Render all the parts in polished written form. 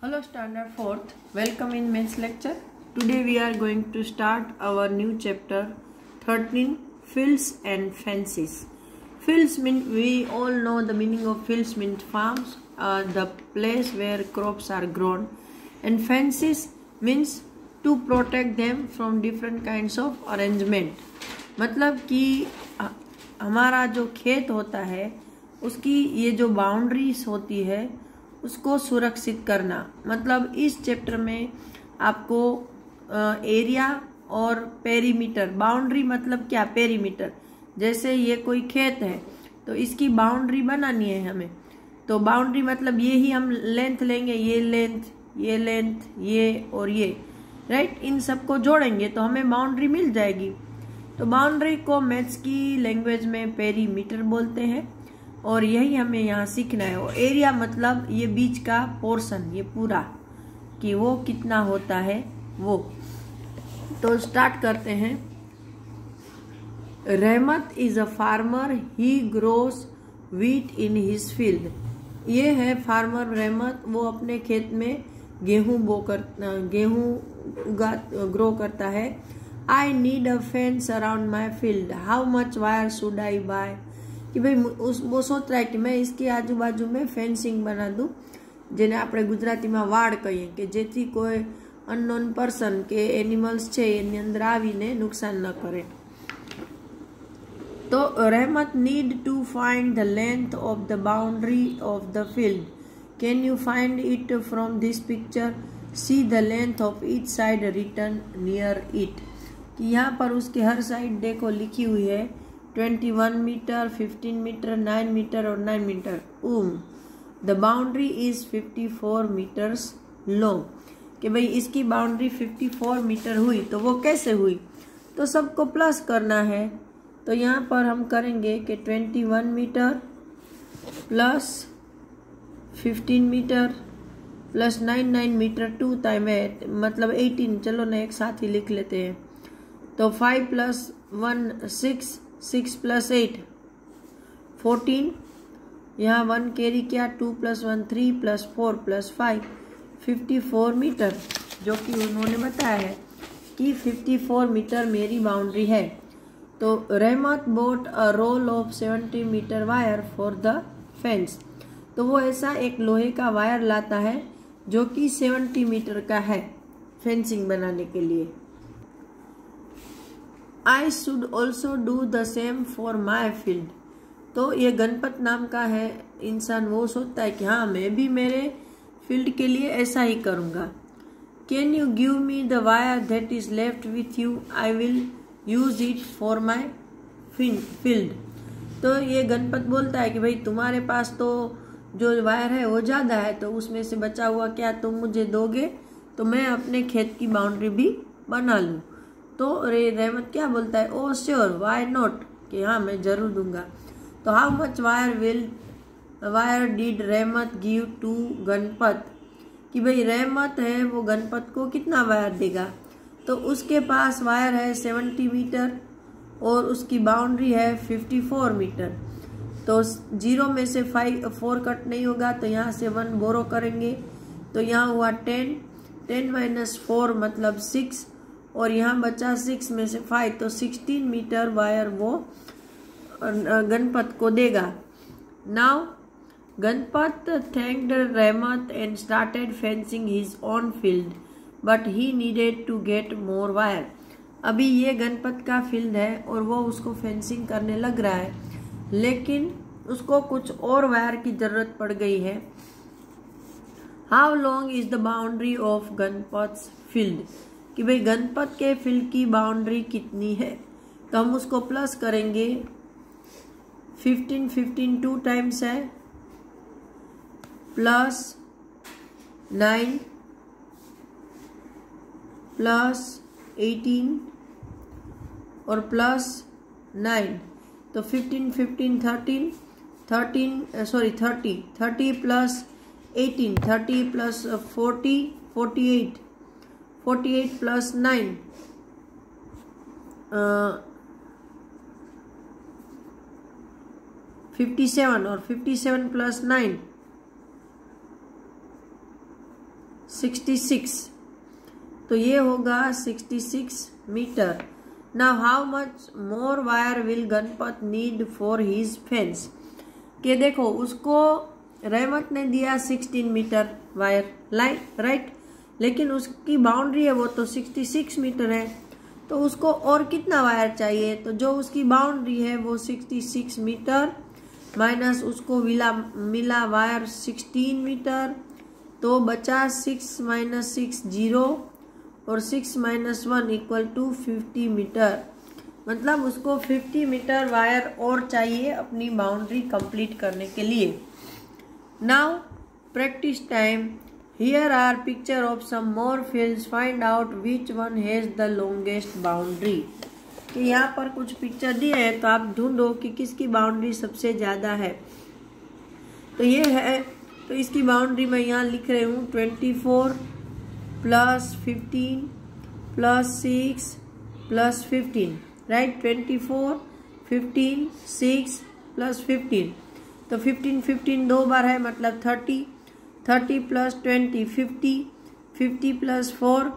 Hello Standard 4th, welcome in maths lecture. Today we are going to start our new chapter 13, Fields and Fences. Fields mean, we all know the meaning of fields means farms, the place where crops are grown, and fences means to protect them from different kinds of arrangement. मतलब कि हमारा जो खेत होता है उसकी ये जो बाउंड्रीज होती है उसको सुरक्षित करना। मतलब इस चैप्टर में आपको एरिया और पेरीमीटर, बाउंड्री मतलब क्या, पेरीमीटर, जैसे ये कोई खेत है तो इसकी बाउंड्री बनानी है हमें। तो बाउंड्री मतलब ये ही हम लेंथ लेंगे, ये लेंथ, ये लेंथ, ये और ये, राइट, इन सबको जोड़ेंगे तो हमें बाउंड्री मिल जाएगी। तो बाउंड्री को मैथ्स की लैंग्वेज में पेरीमीटर बोलते हैं और यही हमें यहाँ सीखना है। और एरिया मतलब ये बीच का पोर्शन, ये पूरा, कि वो कितना होता है वो। तो स्टार्ट करते हैं। Rahmat is a farmer, he grows wheat in his field. ये है फार्मर रहमत, वो अपने खेत में गेहूं ग्रो करता है। I need a fence around my field, how much wire should I buy. कि भाई वो सोच रहा है कि मैं इसके आजू बाजू में फेंसिंग बना दूं, जेने આપણે ગુજરાતીમાં વાડ કહીએ, કે જેથી કોઈ અનનોન પર્સન કે એનિમલ્સ છે એની અંદર આવીને નુકસાન ન કરે। તો રહેમત need to find the length of the boundary of the field. Can you find it from this picture? See the length of each side written near it. कि यहाँ पर उसके हर साइड देखो लिखी हुई है 21 मीटर, 15 मीटर, 9 मीटर और 9 metre. The boundary is 54 metres long. कि भाई इसकी बाउंड्री 54 मीटर हुई तो वो कैसे हुई, तो सबको प्लस करना है। तो यहाँ पर हम करेंगे कि 21 metre plus 15 metre plus 9 metre, 2 time 8 मतलब 18। चलो ना एक साथ ही लिख लेते हैं। तो 5 प्लस 1 6, 6 प्लस 8 14, यहाँ 1 कैरी किया, 2 प्लस 1 3 प्लस 4 प्लस 5 54 मीटर, जो कि उन्होंने बताया है कि 54 मीटर मेरी बाउंड्री है। तो Rahmat bought a roll of 70 metre wire for the fence. तो वो ऐसा एक लोहे का वायर लाता है जो कि 70 मीटर का है फेंसिंग बनाने के लिए। I should also do the same for my field. तो ये गणपत नाम का है इंसान, वो सोचता है कि हाँ मैं भी मेरे फील्ड के लिए ऐसा ही करूँगा। Can you give me the wire that is left with you? I will use it for my field. तो ये गणपत बोलता है कि भाई तुम्हारे पास तो जो वायर है वो ज़्यादा है, तो उसमें से बचा हुआ क्या तुम मुझे दोगे तो मैं अपने खेत की बाउंड्री भी बना लूँ। तो रहमत क्या बोलता है, ओ श्योर, वाई नॉट, कि हाँ मैं जरूर दूंगा। तो हाउ मच वायर डिड रहमत गिव टू गणपत। कि भाई रहमत है वो गणपत को कितना वायर देगा, तो उसके पास वायर है 70 मीटर और उसकी बाउंड्री है 54 मीटर। तो 0 में से 4 कट नहीं होगा तो यहाँ से 1 बोरो करेंगे, तो यहाँ हुआ 10 माइनस 4 मतलब 6, और यहाँ बचा 6 में से 5, तो 16 मीटर वायर वो गणपत को देगा। Now Ganpat thanked Rahmat and started fencing his own field but he needed to get more wire. अभी ये गणपत का फील्ड है और वो उसको फेंसिंग करने लग रहा है, लेकिन उसको कुछ और वायर की जरूरत पड़ गई है। How long is the boundary of Ganpat field. कि भाई गणपत के फील्ड की बाउंड्री कितनी है, तो हम उसको प्लस करेंगे। 15 2 टाइम्स है, प्लस 9 प्लस 18 और प्लस 9, तो 15 30 प्लस 18, 30 प्लस 40 48 प्लस 9 57 और 57 प्लस 9 66, तो ये होगा 66 metre. Now how much more wire will Ganpat need for his fence. कि देखो उसको रहमत ने दिया 16 मीटर वायर लाइन, राइट, लेकिन उसकी बाउंड्री है वो तो 66 मीटर है, तो उसको और कितना वायर चाहिए। तो जो उसकी बाउंड्री है वो 66 मीटर माइनस उसको मिला वायर 16 मीटर, तो बचा 6 माइनस 6 0 और 6 माइनस 1 इक्वल टू 50 मीटर। मतलब उसको 50 मीटर वायर और चाहिए अपनी बाउंड्री कंप्लीट करने के लिए। Now practice time. Here are picture of some more fields, find out which one has the longest boundary. कि यहाँ पर कुछ पिक्चर दिए हैं तो आप ढूंढो कि किसकी बाउंड्री सबसे ज़्यादा है। तो ये है, तो इसकी बाउंड्री मैं यहाँ लिख रही हूँ 24 plus 15 plus 6 plus 15, right. 24 15 6 plus 15, तो 15 दो बार है मतलब 30 प्लस 20 50 प्लस 4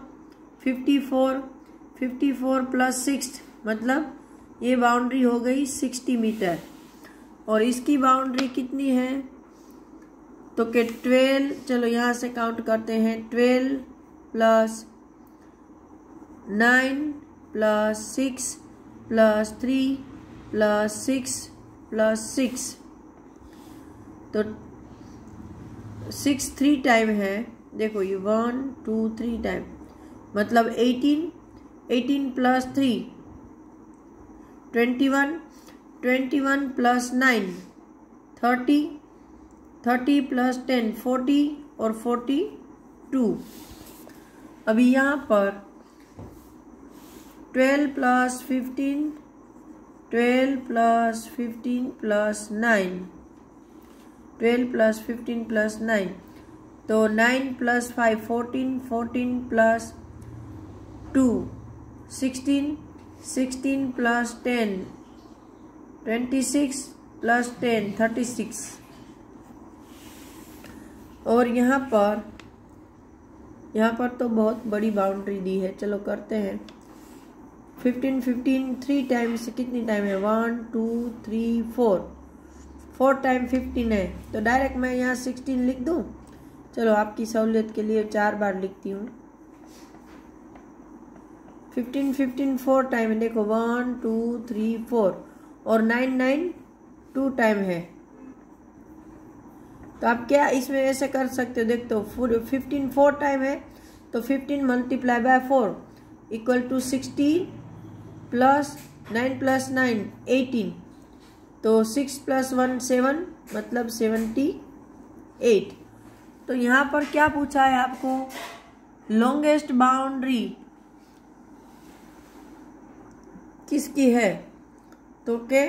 54 प्लस 6 मतलब ये बाउंड्री हो गई 60 मीटर। और इसकी बाउंड्री कितनी है तो के 12, चलो यहाँ से काउंट करते हैं, 12 plus 9 plus 6 plus 3 plus 6 plus 6, तो 6 3 टाइम है, देखो ये 1 2 3 टाइम मतलब 18 प्लस 3 21 प्लस 9 30 प्लस 10 40 और 42। अभी यहाँ पर 12 प्लस 15 प्लस 9, तो 9 प्लस 5 14 प्लस 2 16 प्लस 10 26 प्लस 10 36। और यहाँ पर तो बहुत बड़ी बाउंड्री दी है, चलो करते हैं। 15 3 टाइम से कितनी टाइम है 1 2 3 4 टाइम 15 है, तो डायरेक्ट मैं यहाँ 16 लिख दूँ। चलो आपकी सहूलियत के लिए 4 बार लिखती हूँ। 15 4 टाइम है, देखो 1 2 3 4 और 9 2 टाइम है। तो आप क्या इसमें ऐसे कर सकते हो, देखते हो 15 4 टाइम है तो 15 multiply by 4 equal to 16 plus 9 plus 9 18, तो 6 प्लस 1 7 मतलब 78। तो यहाँ पर क्या पूछा है आपको, लॉन्गेस्ट बाउंड्री किसकी है, तो के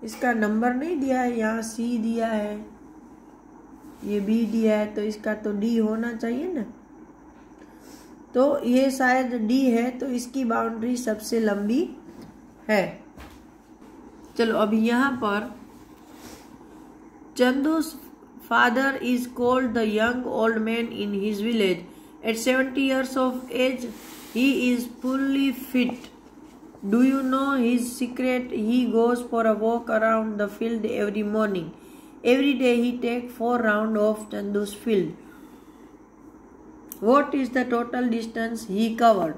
इसका नंबर नहीं दिया है, यहाँ सी दिया है, ये बी दिया है, तो इसका तो डी होना चाहिए ना। तो ये शायद डी है, तो इसकी बाउंड्री सबसे लंबी है। चलो अभी यहाँ पर चंदू's father is called the young old man in his village. At 70 years of age, he is fully fit. Do you know his secret? He goes for a walk around the field every morning. Every day he takes 4 rounds of Chandu's field. What is the total distance he covered?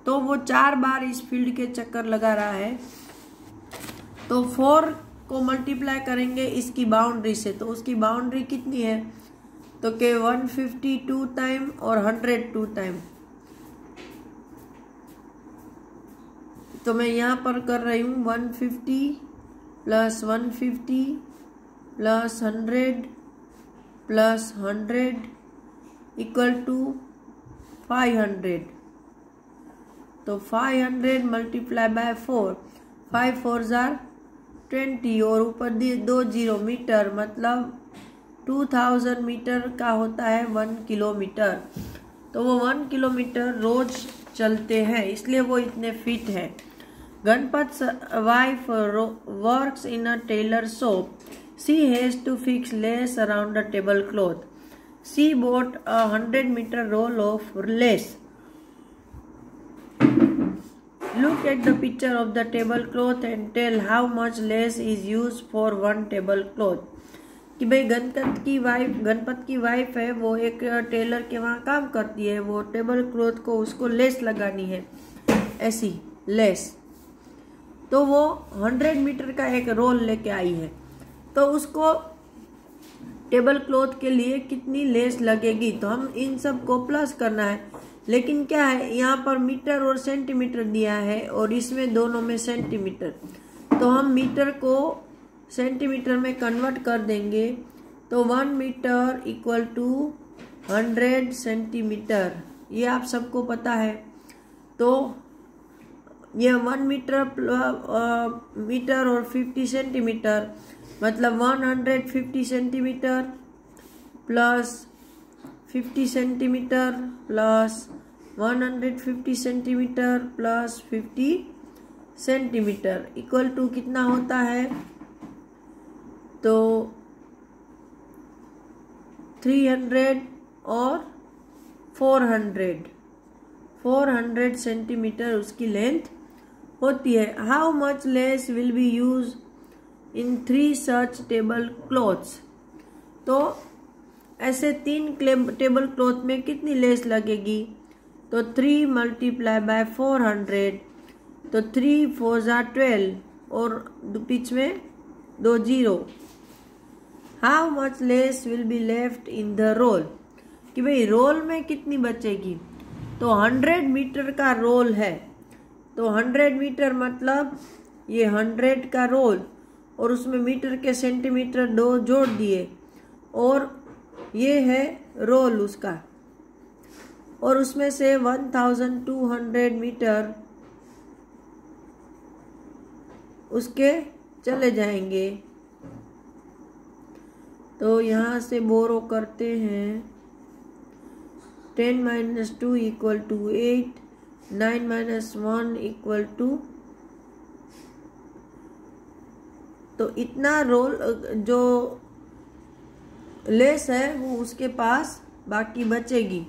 तो वो 4 बार इस field के चक्कर लगा रहा है, तो 4 को मल्टीप्लाई करेंगे इसकी बाउंड्री से, तो उसकी बाउंड्री कितनी है, तो के 152 टाइम और 102 टाइम। तो मैं यहाँ पर कर रही हूँ 150 plus 150 plus 100 plus 100 equal to 500। तो 500 मल्टीप्लाई बाय 4, 5 4 जार 20 और ऊपर दिए 2 0 मीटर, मतलब 2000 मीटर का होता है 1 किलोमीटर। तो वो 1 किलोमीटर रोज चलते हैं, इसलिए वो इतने फिट है। गणपत's wife works in a tailor shop. She has to fix lace around a tablecloth. She bought a 100-meter roll of lace. Look at the picture of the tablecloth and tell how much lace is used for one tablecloth. कि भाई गणपत की wife है, वो एक Taylor के वहाँ काम करती है, वो टेबल क्लॉथ को उसको लेस लगानी है, ऐसी लेस। तो वो 100 मीटर का एक रोल लेके आई है, तो उसको टेबल क्लॉथ के लिए कितनी लेस लगेगी, तो हम इन सब को प्लस करना है। लेकिन क्या है, यहाँ पर मीटर और सेंटीमीटर दिया है और इसमें दोनों में सेंटीमीटर, तो हम मीटर को सेंटीमीटर में कन्वर्ट कर देंगे। तो 1 मीटर इक्वल टू 100 सेंटीमीटर, ये आप सबको पता है। तो ये 1 मीटर और 50 सेंटीमीटर मतलब 150 centimetre plus 50 centimetre plus 150 centimetre plus 50 centimetre equal to कितना होता है, तो 300 और 400 सेंटीमीटर उसकी लेंथ होती है। How much less will B use in 3 such table clothes, तो ऐसे 3 टेबल क्लॉथ में कितनी लेस लगेगी, तो 3 मल्टीप्लाई बाय 400, तो 3 4 12 और बीच में 2 0। How much less will be left in the roll, कि भाई रोल में कितनी बचेगी, तो 100 मीटर का रोल है, तो 100 मीटर मतलब ये 100 का रोल और उसमें मीटर के सेंटीमीटर 2 जोड़ दिए और ये है रोल उसका, और उसमें से 1200 मीटर उसके चले जाएंगे। तो यहाँ से बोरो करते हैं, 10 - 2 इक्वल टू 8, 9 - 1 इक्वल टू, तो इतना रोल जो लेस है वो उसके पास बाकी बचेगी।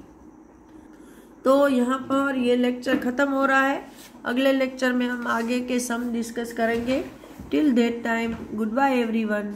तो यहाँ पर ये लेक्चर ख़त्म हो रहा है। अगले लेक्चर में हम आगे के सम डिस्कस करेंगे। Till that time goodbye everyone.